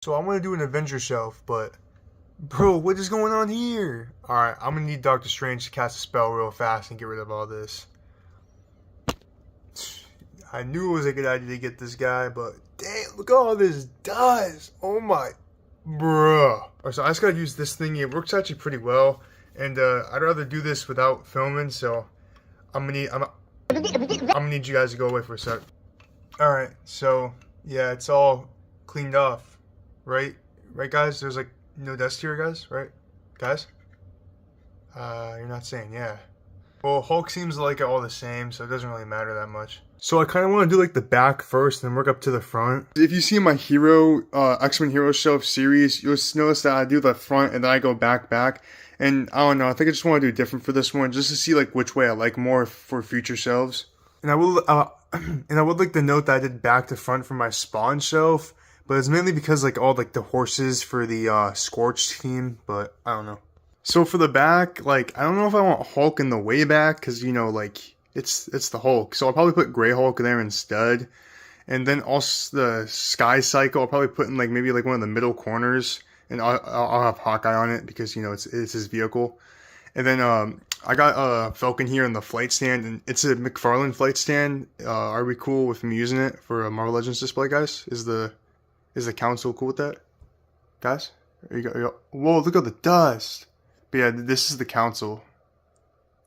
So I want to do an Avengers shelf, but bro, what is going on here? Alright, I'm gonna need Doctor Strange to cast a spell real fast and get rid of all this. I knew it was a good idea to get this guy, but damn, look at all this does. Oh my, bruh. Alright, so I just gotta use this thing. It works actually pretty well, and I'd rather do this without filming. So I'm gonna need you guys to go away for a sec. Alright, so yeah, it's all cleaned off, right? Right, guys? There's like no dust here, guys, right? Guys? You're not saying yeah. Well, Hulk seems to like it all the same, so it doesn't really matter that much. So I kind of want to do like the back first and then work up to the front. If you see my hero, X-Men Hero Shelf series, you'll notice that I do the front and then I go back. And I don't know, I think I just want to do different for this one, just to see like which way I like more for future shelves. And I would like to note that I did back to front for my Spawn shelf, but it's mainly because like all like the horses for the Scorched team, but I don't know. So for the back, like I don't know if I want Hulk in the way back, because you know like it's the Hulk, so I'll probably put Gray Hulk there instead. And then also the Sky Cycle I'll probably put in like maybe like one of the middle corners, and I'll have Hawkeye on it because you know it's his vehicle. And then I got Falcon here in the flight stand, and it's a McFarlane flight stand. Are we cool with me using it for a Marvel Legends display, guys? Is the council cool with that, guys? There you go. Whoa, look at the dust. But yeah, this is the council.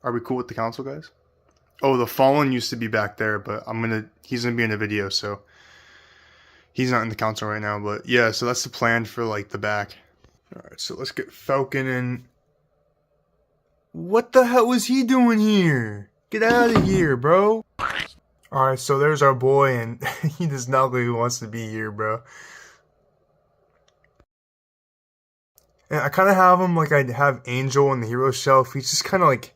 Are we cool with the council, guys? Oh, the Fallen used to be back there, but he's gonna be in a video, so he's not in the council right now. But yeah, so that's the plan for like the back. All right, so let's get Falcon in. What the hell was he doing here? Get out of here, bro. All right, so there's our boy, and he does not look like he wants to be here, bro. And I kind of have him like I have Angel in the hero shelf. He's just kind of like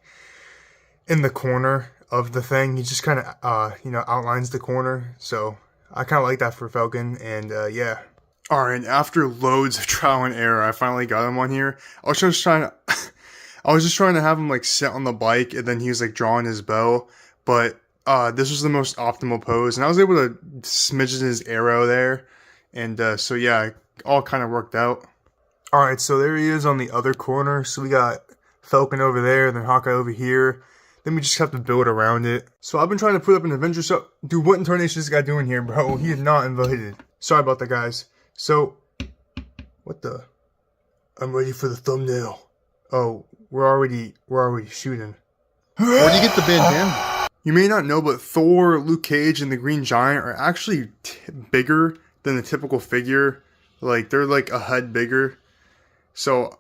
in the corner of the thing. He just kind of, you know, outlines the corner. So I kind of like that for Falcon. And yeah. All right. After loads of trial and error, I finally got him on here. I was just trying to have him like sit on the bike, and then he was like drawing his bow. But this was the most optimal pose, and I was able to smidgen his arrow there. And so yeah, it all kind of worked out. Alright, so there he is on the other corner. So we got Falcon over there, then Hawkeye over here. Then we just have to build around it. So I've been trying to put up an Avengers show. Dude, what in tarnation is this guy doing here, bro? He is not invited. Sorry about that, guys. So, what the? I'm ready for the thumbnail. Oh, we're already shooting. Where do you get the bandana? You may not know, but Thor, Luke Cage, and the Green Giant are actually bigger than the typical figure. Like, they're like a head bigger. So,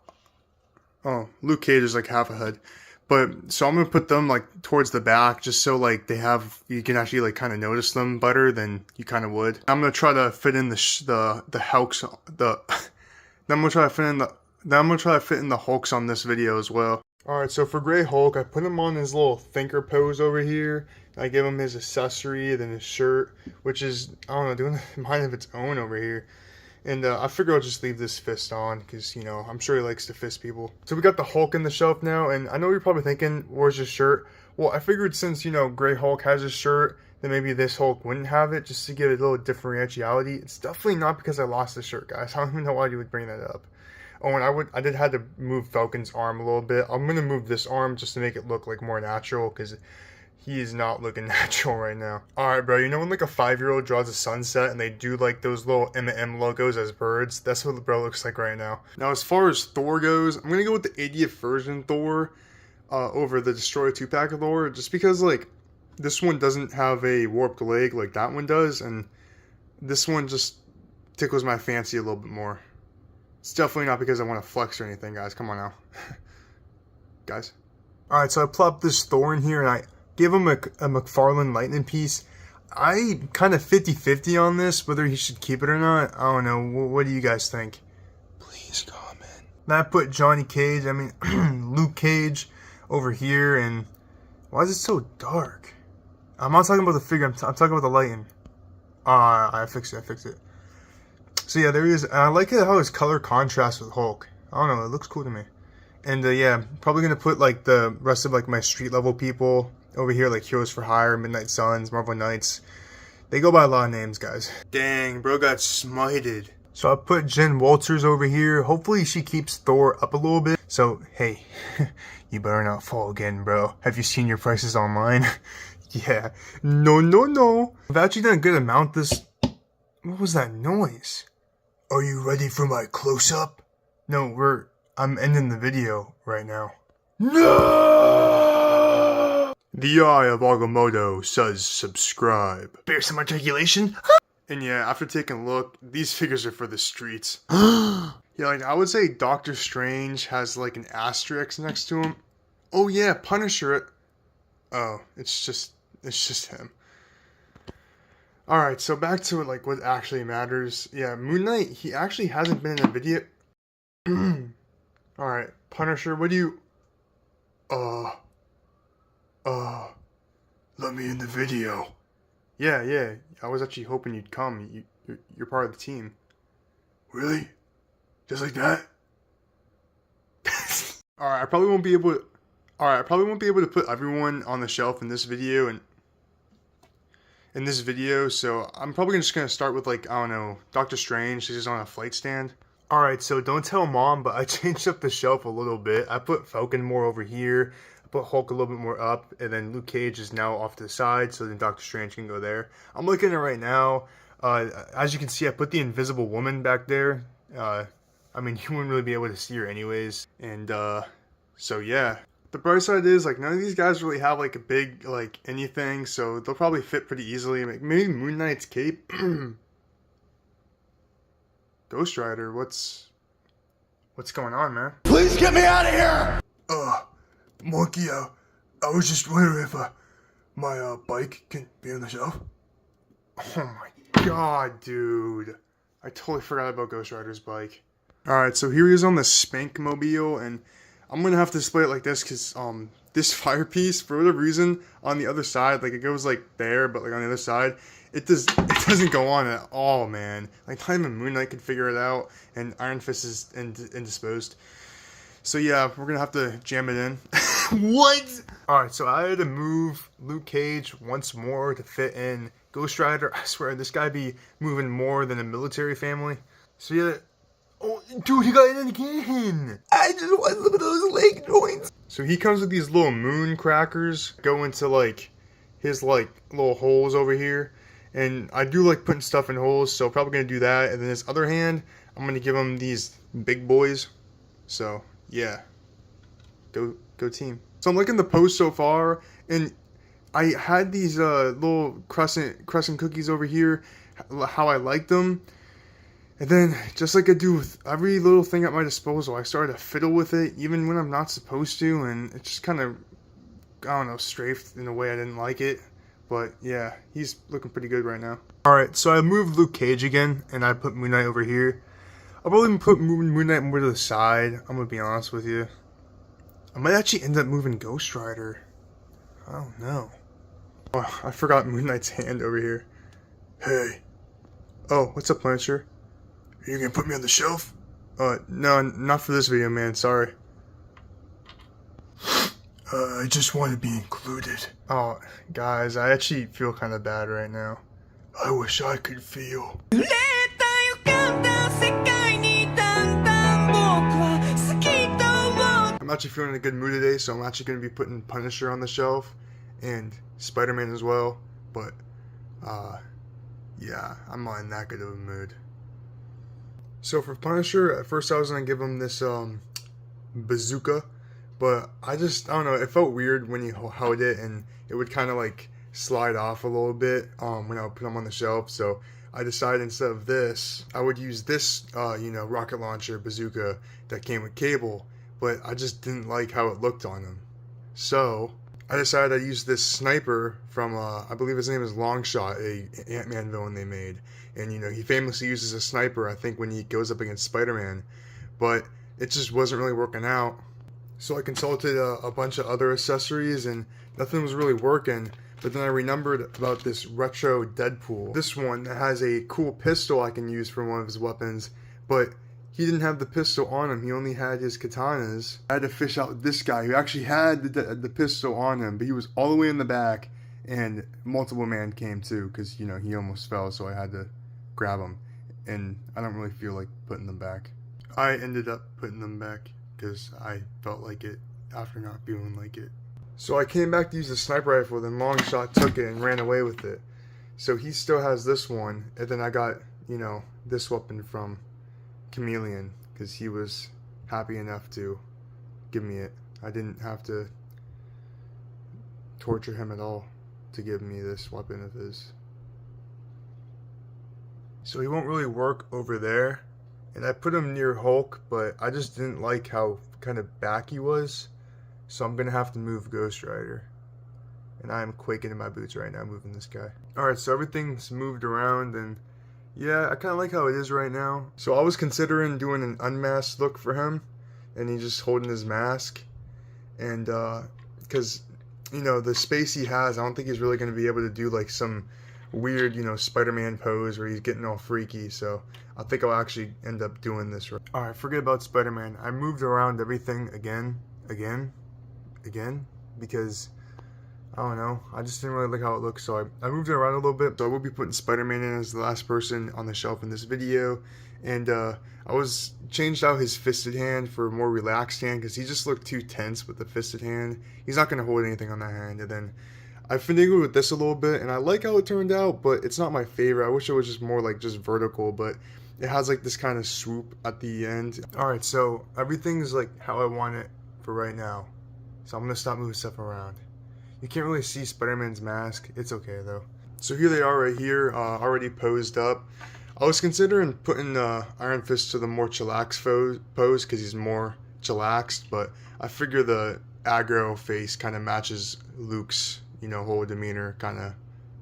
oh, Luke Cage is like half a head. But, so I'm going to put them like towards the back just so like you can actually like kind of notice them better than you kind of would. I'm going to try to fit in the Hulks, then I'm going to try to fit in the Hulks on this video as well. Alright, so for Gray Hulk, I put him on his little thinker pose over here. I give him his accessory, then his shirt, which is, I don't know, doing a mind of its own over here. And I figure I'll just leave this fist on because, you know, I'm sure he likes to fist people. So we got the Hulk in the shelf now, and I know you're probably thinking, where's his shirt? Well, I figured since, you know, Gray Hulk has his shirt, then maybe this Hulk wouldn't have it, just to give it a little differentiality. It's definitely not because I lost the shirt, guys. I don't even know why you would bring that up. Oh, and I did have to move Falcon's arm a little bit. I'm going to move this arm just to make it look like more natural, because he is not looking natural right now. Alright, bro, you know when like a 5-year-old draws a sunset and they do like those little M&M logos as birds? That's what the bro looks like right now. Now, as far as Thor goes, I'm going to go with the 80th version Thor over the Destroyer 2-pack of Thor, just because like this one doesn't have a warped leg like that one does, and this one just tickles my fancy a little bit more. It's definitely not because I want to flex or anything, guys. Come on now. Guys. Alright, so I plopped this Thor in here, and I give him a McFarlane lightning piece. I kind of 50-50 on this, whether he should keep it or not. I don't know. What do you guys think? Please comment. Then I put Johnny Cage, Luke Cage over here, and why is it so dark? I'm not talking about the figure, I'm talking about the lighting. I fixed it. So yeah, there he is. And I like how his color contrasts with Hulk. I don't know, it looks cool to me. And yeah, probably gonna put like the rest of like my street level people over here, like Heroes for Hire, Midnight Suns, Marvel Knights. They go by a lot of names, guys. Dang, bro got smited. So I put Jen Walters over here. Hopefully she keeps Thor up a little bit. So, hey, you better not fall again, bro. Have you seen your prices online? Yeah. No. I've actually done a good amount this... What was that noise? Are you ready for my close-up? No, I'm ending the video right now. No! The Eye of Agamotto says subscribe. Bear some articulation? And yeah, after taking a look, these figures are for the streets. Yeah, like I would say Doctor Strange has like an asterisk next to him. Oh yeah, Punisher. Oh, it's just him. Alright, so back to like what actually matters. Yeah, Moon Knight, he actually hasn't been in a video. Alright, Punisher, what do you... let me in the video. Yeah, I was actually hoping you'd come. You're part of the team. Really? Just like that? Alright, I probably won't be able to... Alright, I probably won't be able to put everyone on the shelf in this video, so I'm probably just gonna start with like, I don't know, Doctor Strange. He's just on a flight stand. Alright, so don't tell Mom, but I changed up the shelf a little bit. I put Falcon more over here. I put Hulk a little bit more up, and then Luke Cage is now off to the side, so then Doctor Strange can go there. I'm looking at it right now. As you can see, I put the Invisible Woman back there. I mean, you wouldn't really be able to see her anyways. And, so yeah. The bright side is, like, none of these guys really have, like, a big, like, anything, so they'll probably fit pretty easily. Like, maybe Moon Knight's cape. Ghost Rider, what's going on, man? Please get me out of here! Monkey, I was just wondering if, my, bike can be on the shelf. Oh my god, dude. I totally forgot about Ghost Rider's bike. Alright, so here he is on the Spankmobile, and I'm gonna have to display it like this, because, this fire piece, for whatever reason, on the other side, like, it goes, like, there, but, like, on the other side, it doesn't go on at all, man. Like, not even Moon Knight could figure it out, and Iron Fist is indisposed. So, yeah, we're gonna have to jam it in. What? Alright, so I had to move Luke Cage once more to fit in Ghost Rider. I swear, this guy be moving more than a military family. So, yeah. Oh, dude, he got in again! I just want some of those leg joints! So he comes with these little moon crackers, go into, like, his, like, little holes over here. And I do like putting stuff in holes, so probably gonna do that. And then his other hand, I'm gonna give him these big boys. So, yeah. Go team. So I'm liking the post so far, and I had these, little crescent cookies over here, how I like them. And then, just like I do with every little thing at my disposal, I started to fiddle with it, even when I'm not supposed to, and it just kind of, I don't know, strafed in a way I didn't like it. But, yeah, he's looking pretty good right now. Alright, so I moved Luke Cage again, and I put Moon Knight over here. I'll probably put Moon Knight more to the side, I'm gonna be honest with you. I might actually end up moving Ghost Rider. I don't know. Oh, I forgot Moon Knight's hand over here. Hey. Oh, what's up, Punisher? Are you gonna put me on the shelf? No, not for this video, man. Sorry. I just want to be included. Oh, guys, I actually feel kind of bad right now. I wish I could feel. I'm actually feeling in a good mood today, so I'm actually gonna be putting Punisher on the shelf and Spider-Man as well. But, yeah, I'm not in that good of a mood. So for Punisher, at first I was going to give him this bazooka, but I don't know, it felt weird when you held it, and it would kind of like slide off a little bit when I would put him on the shelf. So I decided instead of this, I would use this, rocket launcher bazooka that came with Cable, but I just didn't like how it looked on him. So I decided I'd use this sniper from, I believe his name is Longshot, a Ant-Man villain they made. And, he famously uses a sniper, I think, when he goes up against Spider-Man. But it just wasn't really working out. So I consulted a bunch of other accessories, and nothing was really working. But then I remembered about this retro Deadpool. This one that has a cool pistol I can use for one of his weapons. But he didn't have the pistol on him. He only had his katanas. I had to fish out this guy who actually had the pistol on him, but he was all the way in the back, and multiple man came too, because, he almost fell, so I had to grab him. and I don't really feel like putting them back. I ended up putting them back because I felt like it after not feeling like it. So I came back to use the sniper rifle, then Longshot took it and ran away with it. So he still has this one, and then I got, this weapon from Chameleon because he was happy enough to give me it. I didn't have to torture him at all to give me this weapon of his. So he won't really work over there, and I put him near Hulk, but I just didn't like how kind of back he was, so I'm gonna have to move Ghost Rider. And I am quaking in my boots right now moving this guy. Alright, so everything's moved around, and yeah, I kind of like how it is right now. So I was considering doing an unmasked look for him, and he's just holding his mask. And, because, the space he has, I don't think he's really going to be able to do, like, some weird, Spider-Man pose where he's getting all freaky. So I think I'll actually end up doing this. Alright, forget about Spider-Man. I moved around everything again, because I don't know, I just didn't really like how it looks, so I moved it around a little bit. So I will be putting Spider-Man in as the last person on the shelf in this video, and I changed out his fisted hand for a more relaxed hand, because he just looked too tense with the fisted hand. He's not going to hold anything on that hand. And then I finagled with this a little bit, and I like how it turned out, but it's not my favorite. I wish it was just more like just vertical, but it has like this kind of swoop at the end. Alright, so everything's like how I want it for right now, so I'm going to stop moving stuff around. You can't really see Spider-Man's mask. It's okay, though. So here they are right here, already posed up. I was considering putting Iron Fist to the more chillaxed pose because he's more chillaxed, but I figure the aggro face kind of matches Luke's, whole demeanor kind of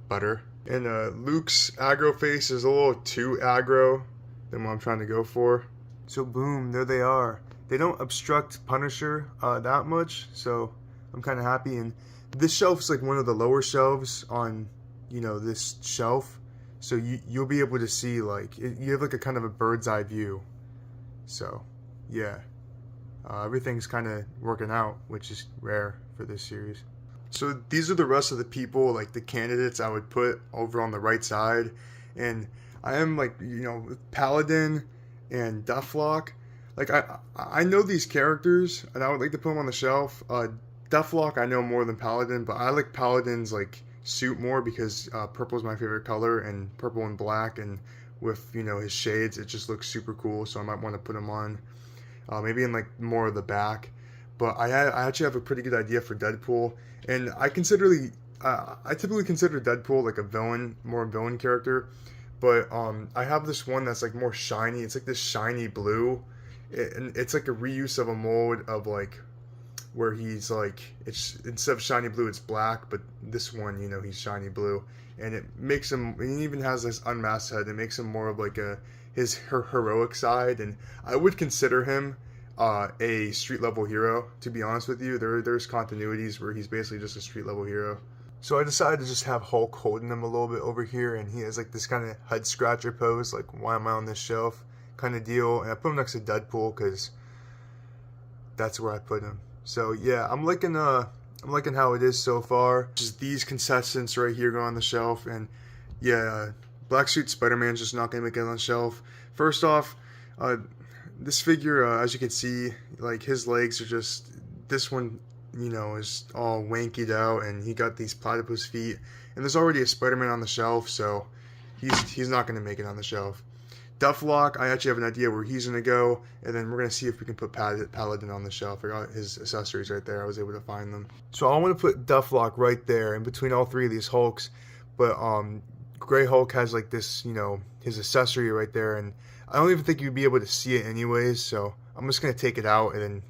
better. And Luke's aggro face is a little too aggro than what I'm trying to go for. So boom, there they are. They don't obstruct Punisher that much, so I'm kind of happy. And this shelf's like one of the lower shelves on, this shelf. So you'll be able to see, like, you have like a kind of a bird's eye view. So, yeah. Everything's kind of working out, which is rare for this series. So these are the rest of the people, like the candidates I would put over on the right side. And I am like, Paladin and Deathlock. Like, I know these characters, and I would like to put them on the shelf. Deathlock I know more than Paladin, but I like Paladin's like suit more because purple is my favorite color, and purple and black, and with his shades, it just looks super cool. So I might want to put him on, maybe in like more of the back. But I actually have a pretty good idea for Deadpool, and I typically consider Deadpool like a villain, more villain character. But I have this one that's like more shiny. It's like this shiny blue, and it's like a reuse of a mold of like, where he's like, it's instead of shiny blue, it's black, but this one, he's shiny blue, and it makes him, and he even has this unmasked head. It makes him more of like his heroic side, and I would consider him a street level hero, to be honest with you. There's continuities where he's basically just a street level hero. So I decided to just have Hulk holding him a little bit over here, and he has like this kind of head scratcher pose, like, why am I on this shelf kind of deal. And I put him next to Deadpool because that's where I put him. So yeah, I'm liking how it is so far. Just these contestants right here go on the shelf, and yeah, Black Suit Spider-Man's just not gonna make it on the shelf. First off, this figure, as you can see, like his legs are just, this one, is all wankied out, and he got these platypus feet, and there's already a Spider-Man on the shelf, so he's not gonna make it on the shelf. Deathlock, I actually have an idea where he's going to go, and then we're going to see if we can put Paladin on the shelf. I got his accessories right there. I was able to find them. So I want to put Deathlock right there in between all three of these Hulks, but Grey Hulk has like this, his accessory right there, and I don't even think you'd be able to see it anyways, so I'm just going to take it out and then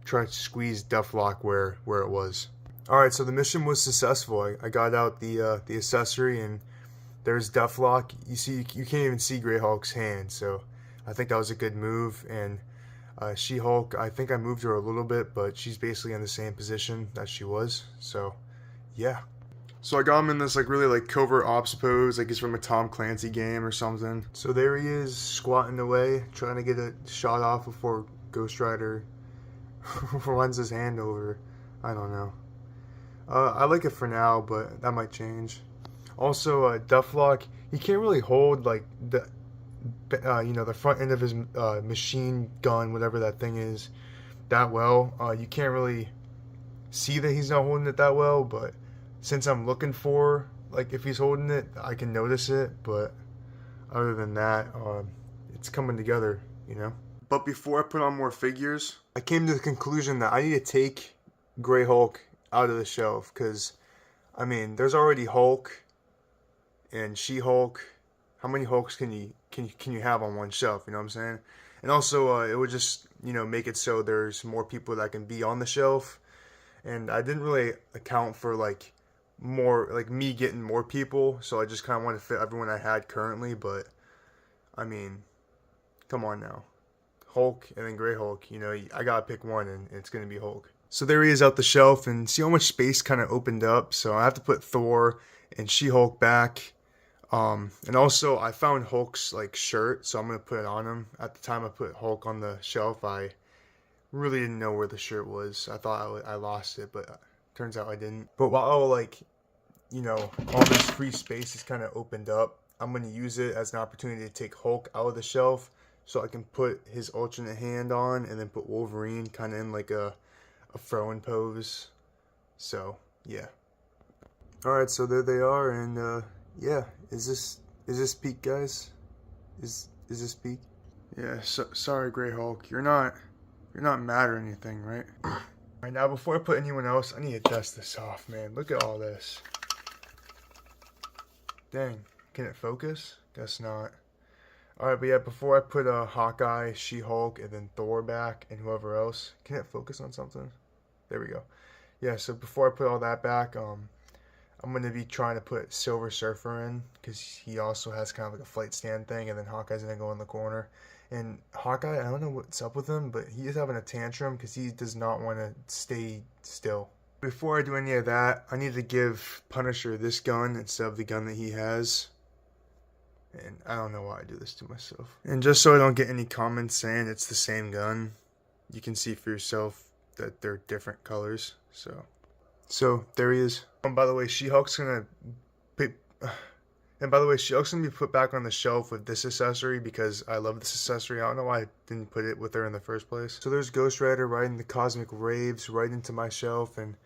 try to squeeze Deathlock where it was. Alright, so the mission was successful. I got out the accessory, and there's Deathlock. You see, you can't even see Grey Hulk's hand, so I think that was a good move. And She-Hulk, I think I moved her a little bit, but she's basically in the same position that she was. So, yeah. So I got him in this like really like covert ops pose, like he's from a Tom Clancy game or something. So there he is, squatting away, trying to get a shot off before Ghost Rider runs his hand over. I don't know. I like it for now, but that might change. Also, Deathlock, he can't really hold like the front end of his machine gun, whatever that thing is, that well. You can't really see that he's not holding it that well, but since I'm looking for, like, if he's holding it, I can notice it. But other than that, it's coming together, But before I put on more figures, I came to the conclusion that I need to take Grey Hulk out of the shelf, because, I mean, there's already Hulk and She-Hulk. How many Hulks can you have on one shelf, you know what I'm saying? And also, it would just, make it so there's more people that can be on the shelf. And I didn't really account for, like, more, like, me getting more people, so I just kind of wanted to fit everyone I had currently. But, I mean, come on now. Hulk and then Grey Hulk, I gotta pick one, and it's gonna be Hulk. So there he is out the shelf, and see how much space kind of opened up. So I have to put Thor and She-Hulk back. And also I found Hulk's like shirt, so I'm gonna put it on him. At the time I put Hulk on the shelf, I really didn't know where the shirt was. I thought I lost it, but turns out I didn't. But while all this free space is kind of opened up, I'm gonna use it as an opportunity to take Hulk out of the shelf, so I can put his alternate hand on, and then put Wolverine kind of in like a throwing pose. So yeah. All right, so there they are, and yeah, is this peak, guys? Is this peak? Yeah. So, sorry, Grey Hulk. You're not mad or anything, right? All right, now before I put anyone else, I need to dust this off, man. Look at all this. Dang, can it focus? Guess not. All right, but yeah, before I put Hawkeye, She-Hulk, and then Thor back, and whoever else, can it focus on something? There we go. Yeah. So before I put all that back, I'm going to be trying to put Silver Surfer in, because he also has kind of like a flight stand thing, and then Hawkeye's going to go in the corner. And Hawkeye, I don't know what's up with him, but he is having a tantrum because he does not want to stay still. Before I do any of that, I need to give Punisher this gun instead of the gun that he has. And I don't know why I do this to myself. And just so I don't get any comments saying it's the same gun, you can see for yourself that they're different colors, So there he is. And by the way, She-Hulk's gonna be put back on the shelf with this accessory, because I love this accessory. I don't know why I didn't put it with her in the first place. So there's Ghost Rider riding the Cosmic Raves right into my shelf, and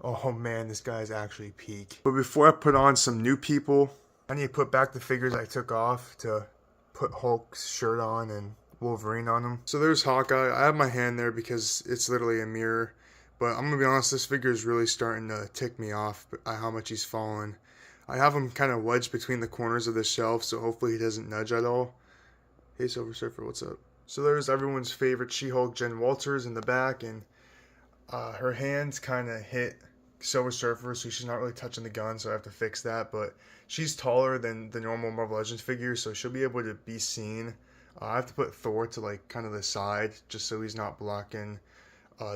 oh man, this guy's actually peak. But before I put on some new people, I need to put back the figures I took off to put Hulk's shirt on and Wolverine on him. So there's Hawkeye. I have my hand there because it's literally a mirror. But I'm going to be honest, this figure is really starting to tick me off how much he's fallen. I have him kind of wedged between the corners of the shelf, so hopefully he doesn't nudge at all. Hey, Silver Surfer, what's up? So there's everyone's favorite She-Hulk, Jen Walters, in the back, and her hands kind of hit Silver Surfer, so she's not really touching the gun, so I have to fix that. But she's taller than the normal Marvel Legends figure, so she'll be able to be seen. I have to put Thor to like kind of the side, just so he's not blocking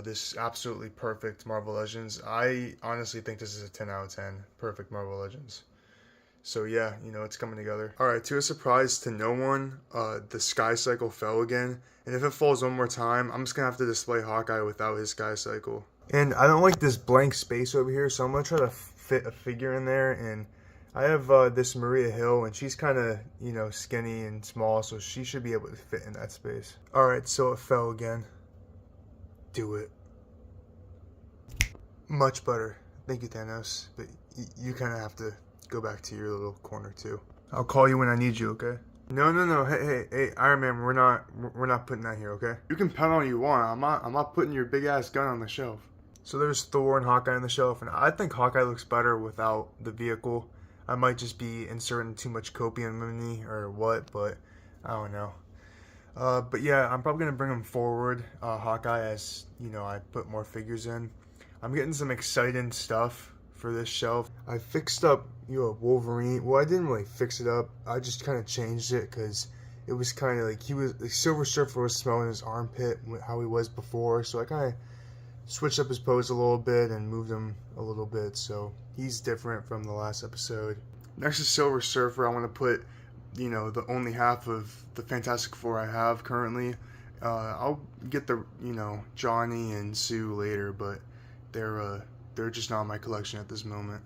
this absolutely perfect Marvel Legends. I honestly think this is a 10 out of 10. Perfect Marvel Legends. So yeah, it's coming together. Alright, to a surprise to no one, the Sky Cycle fell again. And if it falls one more time, I'm just going to have to display Hawkeye without his Sky Cycle. And I don't like this blank space over here, so I'm going to try to fit a figure in there. And I have this Maria Hill, and she's kind of, skinny and small, so she should be able to fit in that space. Alright, so it fell again. Do it. Much better. Thank you, Thanos. But you kind of have to go back to your little corner too. I'll call you when I need you, okay? No. Hey, Iron Man, we're not putting that here, okay? You can pound all you want. I'm not putting your big ass gun on the shelf. So there's Thor and Hawkeye on the shelf, and I think Hawkeye looks better without the vehicle. I might just be inserting too much copium in me or what, but I don't know. But yeah, I'm probably going to bring him forward, Hawkeye, as, I put more figures in. I'm getting some exciting stuff for this shelf. I fixed up, Wolverine. Well, I didn't really fix it up. I just kind of changed it because it was kind of like Silver Surfer was smelling his armpit, how he was before. So I kind of switched up his pose a little bit and moved him a little bit. So he's different from the last episode. Next to Silver Surfer, I want to put the only half of the Fantastic Four I have currently. I'll get the, Johnny and Sue later, but they're just not in my collection at this moment.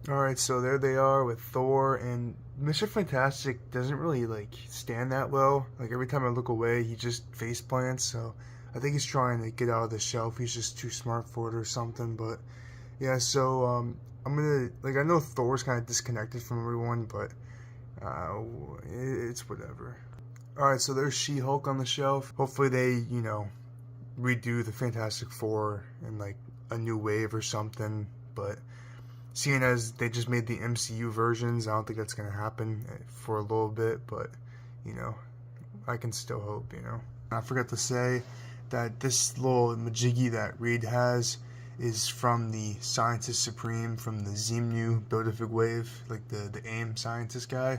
Alright, so there they are with Thor and Mr. Fantastic doesn't really like stand that well. Like every time I look away, he just face plants. So I think he's trying to get out of the shelf. He's just too smart for it or something. But yeah, so I'm gonna like I know Thor's kind of disconnected from everyone, but it's whatever. All right, so there's She-Hulk on the shelf. Hopefully they redo the Fantastic Four in like a new wave or something. But seeing as they just made the MCU versions, I don't think that's going to happen for a little bit, but, I can still hope, I forgot to say that this little majiggy that Reed has is from the Scientist Supreme from the Zemu Build-A-Fig Wave, like the AIM scientist guy,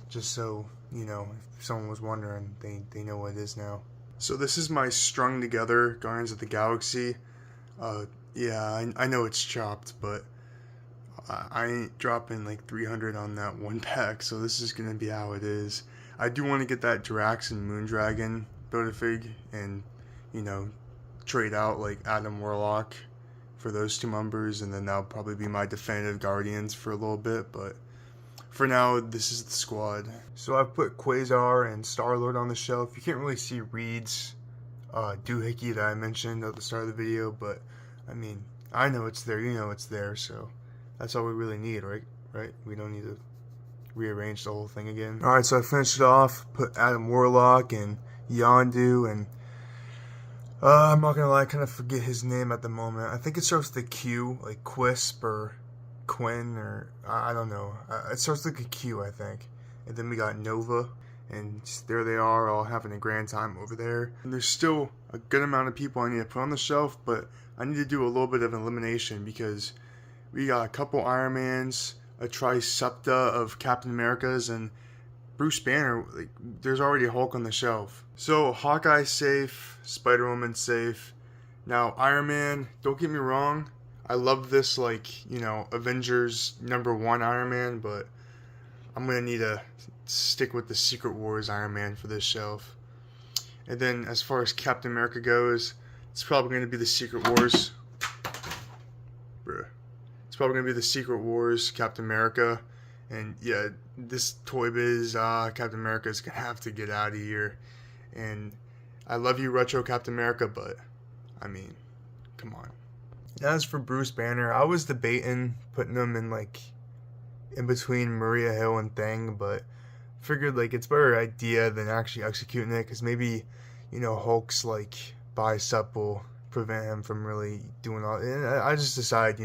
just so, if someone was wondering, they know what it is now. So this is my strung together Guardians of the Galaxy. Yeah, I know it's chopped, but I ain't dropping like 300 on that one pack, so this is gonna be how it is. I do want to get that Drax and Moondragon Build-A-Fig and, trade out like Adam Warlock for those two members, and then that'll probably be my definitive Guardians for a little bit, but for now, this is the squad. So I've put Quasar and Star-Lord on the shelf. You can't really see Reed's doohickey that I mentioned at the start of the video, but, I mean, I know it's there, it's there, so that's all we really need, right? We don't need to rearrange the whole thing again. Alright, so I finished it off, put Adam Warlock and Yondu, and I'm not gonna lie, I kind of forget his name at the moment. I think it starts with a Q, like Quisp or Quinn, or I don't know. It starts like a Q, I think. And then we got Nova, and there they are, all having a grand time over there. And there's still a good amount of people I need to put on the shelf, but I need to do a little bit of elimination because we got a couple Iron Mans, a Trisepta of Captain Americas, and Bruce Banner. Like, there's already a Hulk on the shelf. So Hawkeye's safe, Spider-Woman's safe. Now Iron Man, don't get me wrong, I love this Avengers #1 Iron Man, but I'm gonna need to stick with the Secret Wars Iron Man for this shelf. And then as far as Captain America goes, it's probably gonna be the Secret Wars. It's probably going to be the Secret Wars Captain America. And yeah, this Toy Biz Captain America is going to have to get out of here. And I love you, Retro Captain America, but I mean, come on. As for Bruce Banner, I was debating putting him in between Maria Hill and Thing, but figured it's a better idea than actually executing it, because maybe, Hulk's bicep will prevent him from really doing all. And I just decided,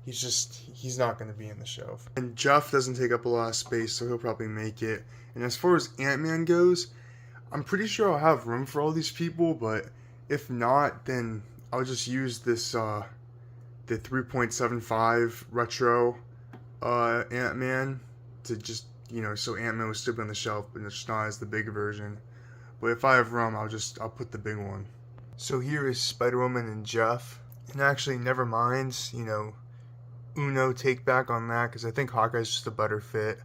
he's not going to be in the shelf. And Jeff doesn't take up a lot of space, so he'll probably make it. And as far as Ant-Man goes, I'm pretty sure I'll have room for all these people, but if not, then I'll just use this, the 3.75 retro Ant-Man to just, so Ant-Man will still be on the shelf, but it's not as the big version. But if I have room, I'll put the big one. So here is Spider-Woman and Jeff. And actually, never mind, Uno take back on that, because I think Hawkeye's just a better fit.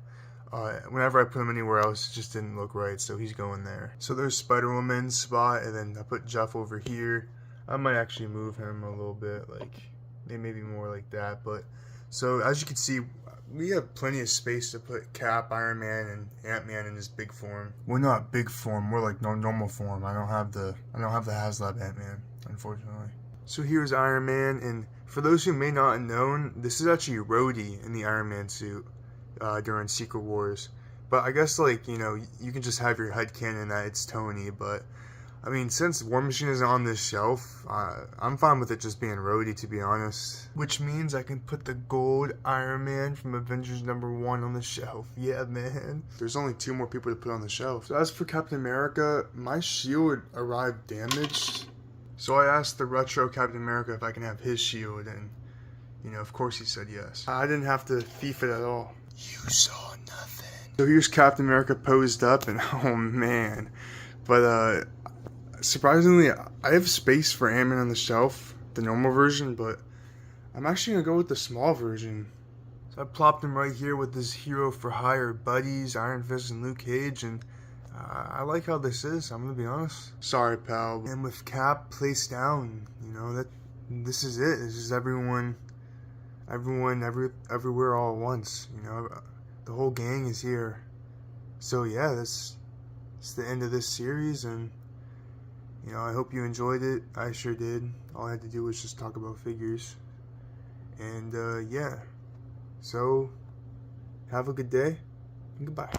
Whenever I put him anywhere else, it just didn't look right, so he's going there. So there's Spider-Woman's spot, and then I put Jeff over here. I might actually move him a little bit, maybe more like that. But so as you can see, we have plenty of space to put Cap, Iron Man, and Ant-Man in his big form. Well, not big form, more like normal form. I don't have the HasLab Ant-Man, unfortunately. So here's Iron Man, and for those who may not have known, this is actually Rhodey in the Iron Man suit during Secret Wars. But I guess, you can just have your headcanon that it's Tony, but I mean, since War Machine is on this shelf, I'm fine with it just being Rhodey, to be honest. Which means I can put the gold Iron Man from Avengers #1 on the shelf. Yeah, man. There's only 2 more people to put on the shelf. So as for Captain America, my shield arrived damaged. So I asked the retro Captain America if I can have his shield, and, of course he said yes. I didn't have to thief it at all. You saw nothing. So here's Captain America posed up, and oh man. But, surprisingly, I have space for Ant-Man on the shelf, the normal version, but I'm actually going to go with the small version. So I plopped him right here with his hero for hire buddies, Iron Fist and Luke Cage, and I like how this is, I'm going to be honest. Sorry, pal. And with Cap placed down, this is it. This is everyone everywhere all at once, the whole gang is here. So yeah, it's the end of this series, and you know, I hope you enjoyed it. I sure did. All I had to do was just talk about figures. And yeah, so have a good day and goodbye.